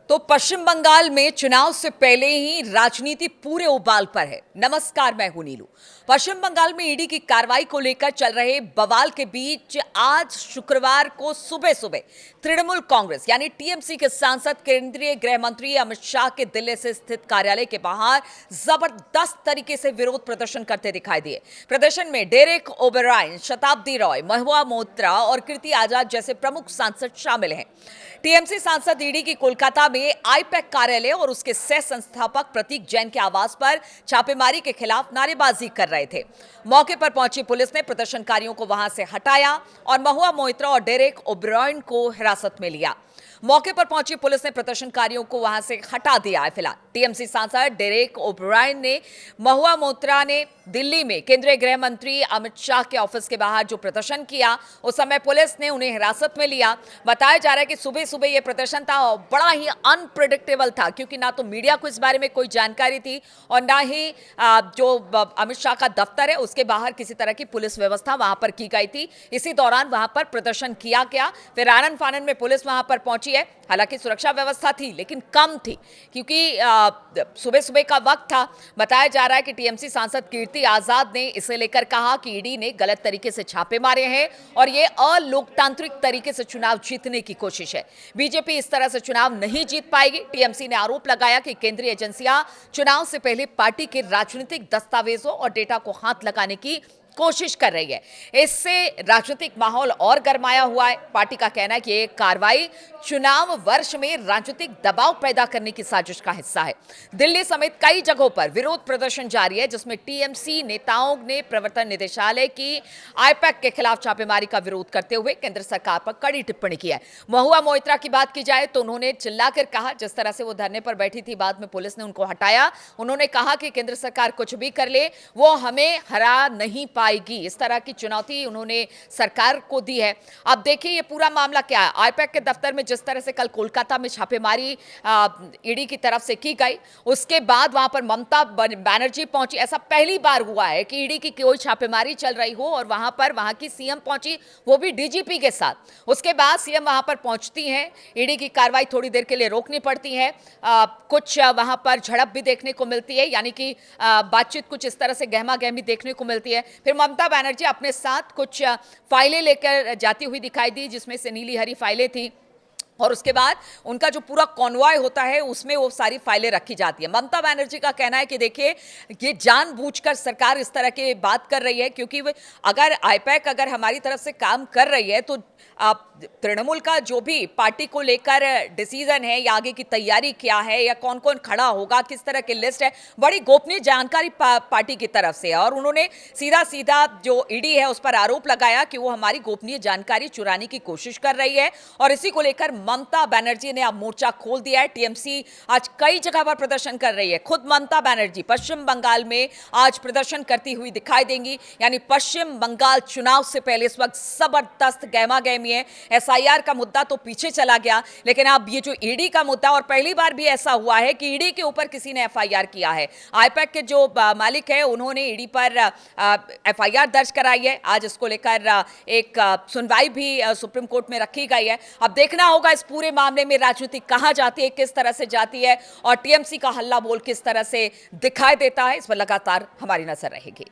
तो पश्चिम बंगाल में चुनाव से पहले ही राजनीति पूरे उबाल पर है। नमस्कार, मैं हूं नीलू। पश्चिम बंगाल में ईडी की कार्रवाई को लेकर चल रहे बवाल के बीच आज शुक्रवार को सुबह सुबह तृणमूल कांग्रेस यानी टीएमसी के सांसद केंद्रीय गृह मंत्री अमित शाह के दिल्ली से स्थित कार्यालय के बाहर जबरदस्त तरीके से विरोध प्रदर्शन करते दिखाई दिए। प्रदर्शन में डेरेक ओबेरॉय, शताब्दी रॉय, महुआ मोइत्रा और कीर्ति आजाद जैसे प्रमुख सांसद शामिल हैं। टीएमसी सांसद ईडी की कोलकाता में आईपैक कार्यालय और उसके सह संस्थापक प्रतीक जैन के आवास पर छापेमारी के खिलाफ नारेबाजी कर रहे थे। मौके पर पहुंची पुलिस ने प्रदर्शनकारियों को वहां से हटाया और महुआ मोइत्रा और डेरेक ओबेरॉय को हिरासत में लिया। मौके पर पहुंची पुलिस ने प्रदर्शनकारियों को वहां से हटा दिया है। फिलहाल टीएमसी सांसद डेरेक ओबेरॉय ने महुआ मोइत्रा ने दिल्ली में केंद्रीय गृह मंत्री अमित शाह के ऑफिस के बाहर जो प्रदर्शन किया, उस समय पुलिस ने उन्हें हिरासत में लिया। बताया जा रहा है कि सुबह सुबह यह प्रदर्शन था और बड़ा ही अनप्रेडिक्टेबल था, क्योंकि ना तो मीडिया को इस बारे में कोई जानकारी थी और ना ही जो अमित शाह का दफ्तर है उसके बाहर किसी तरह की पुलिस व्यवस्था वहां पर की गई थी। इसी दौरान वहां पर प्रदर्शन किया गया। फिर आनन फानन में पुलिस वहां पर पहुंची है। हालांकि सुरक्षा व्यवस्था थी लेकिन कम थी, क्योंकि सुबह सुबह का वक्त था। बताया जा रहा है कि टीएमसी सांसद कीर्ति आजाद ने इसे लेकर कहा कि ईडी ने गलत तरीके से छापे मारे हैं और ये अलोकतांत्रिक तरीके से चुनाव जीतने की कोशिश है। बीजेपी इस तरह से चुनाव नहीं जीत पाएगी। टीएमसी ने आरोप लगाया कि केंद्रीय एजेंसियां चुनाव से पहले पार्टी के राजनीतिक दस्तावेजों और डेटा को हाथ लगाने की कोशिश कर रही है। इससे राजनीतिक माहौल और गरमाया हुआ है। पार्टी का कहना है कि यह कार्रवाई चुनाव वर्ष में राजनीतिक दबाव पैदा करने की साजिश का हिस्सा है। दिल्ली समेत कई जगहों पर विरोध प्रदर्शन जारी है, जिसमें टीएमसी नेताओं ने प्रवर्तन निदेशालय की आईपैक के खिलाफ छापेमारी का विरोध करते हुए केंद्र सरकार पर कड़ी टिप्पणी की है। महुआ मोइत्रा की बात की जाए तो उन्होंने चिल्लाकर कहा, जिस तरह से वो धरने पर बैठी थी, बाद में पुलिस ने उनको हटाया। उन्होंने कहा कि केंद्र सरकार कुछ भी कर ले, वो हमें हरा नहीं पाएगी। इस तरह की चुनौती उन्होंने सरकार को दी है। अब देखिए ये पूरा मामला क्या है। आईपैक के दफ्तर में जिस तरह से कल कोलकाता में छापेमारी ईडी की तरफ से की गई, उसके बाद वहां पर ममता बनर्जी पहुंची। ऐसा पहली बार हुआ है कि ईडी की कोई छापेमारी चल रही हो और वहां पर वहां की सीएम पहुंची, वो भी डीजीपी के साथ। उसके बाद सीएम वहां पर पहुंचती हैं। ईडी की कार्रवाई थोड़ी देर के लिए रोकनी पड़ती है। कुछ वहां पर झड़प भी देखने को मिलती है, यानी कि बातचीत कुछ इस तरह से गहमा गहमी देखने को मिलती है। फिर ममता बनर्जी अपने साथ कुछ फाइलें लेकर जाती हुई दिखाई दी, जिसमें से नीली हरी फाइलें थी और उसके बाद उनका जो पूरा कॉन्वॉय होता है उसमें वो सारी फाइलें रखी जाती है। ममता बनर्जी का कहना है कि देखिए ये जानबूझकर सरकार इस तरह की बात कर रही है, क्योंकि अगर आईपैक अगर हमारी तरफ से काम कर रही है तो तृणमूल का जो भी पार्टी को लेकर डिसीजन है या आगे की तैयारी क्या है या कौन कौन खड़ा होगा, किस तरह की लिस्ट है, बड़ी गोपनीय जानकारी पार्टी की तरफ से है। और उन्होंने सीधा सीधा जो ईडी है उस पर आरोप लगाया कि वो हमारी गोपनीय जानकारी चुराने की कोशिश कर रही है। और इसी को लेकर ममता बनर्जी ने अब मोर्चा खोल दिया है। टीएमसी आज कई जगह पर प्रदर्शन कर रही है। खुद ममता बनर्जी पश्चिम बंगाल में आज प्रदर्शन करती हुई दिखाई देंगी। यानी पश्चिम बंगाल चुनाव से पहले इस वक्त जबरदस्त गहमा गहमी है। एसआईआर का मुद्दा तो पीछे चला गया, लेकिन अब ये जो ईडी का मुद्दा, और पहली बार भी ऐसा हुआ है कि ईडी के ऊपर किसी ने एफआईआर किया है। आईपैक के जो मालिक है उन्होंने ईडी पर एफआईआर दर्ज कराई है। आज इसको लेकर एक सुनवाई भी सुप्रीम कोर्ट में रखी गई है। अब देखना होगा इस पूरे मामले में राजनीति कहां जाती है, किस तरह से जाती है और टीएमसी का हल्ला बोल किस तरह से दिखाई देता है। इस पर लगातार हमारी नजर रहेगी।